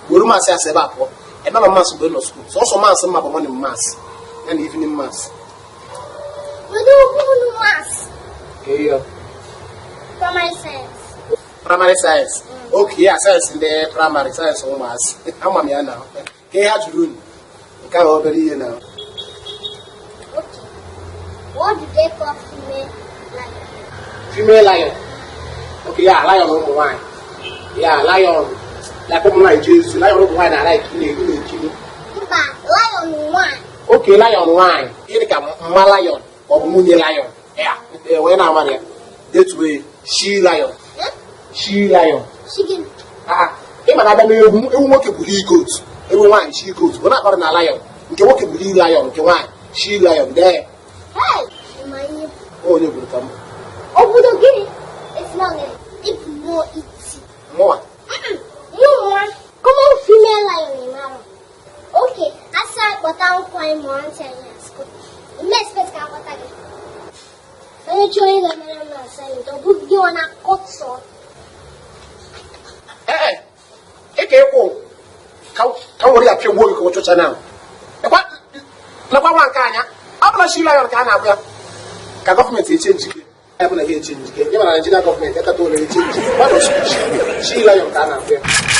Guru Mass as a bapo, and no mass will no school. So also mass and morning mass and evening mass. We do mass. Okay, Primary science. primary science. Okay, yeah, science in the primary science home mass. How many now? He had to run. You can't over here now. Okay. What do they call female lion? Female lion. Okay, yeah, lion number one. Yeah, lion. Like I'm like Jesus. Lion number one. I like you. Lion one. Okay, lion one. Here come Malayon or Mooney lion. Yeah, when I'm married. That way, she lion. She lion. Chicken. Even I don't know who work with he goats. Everyone, she goats. We're not calling a lion. You can work with lion. You want she lion there. Hey, Oh, you will come. oh, we don't get it. It's not it. It's more easy. More. More. Come on, female lion, man. Okay, I said, but I'm quite more than 10 years. Let's get a what again. When you join the man, I'm not saying, don't put you on a cut sword. Okay, come worry up your work with your channel. What? The one can I'm not sure I can have government is changing. I'm going to change. Even a government, I can't do anything. What is she lion can have?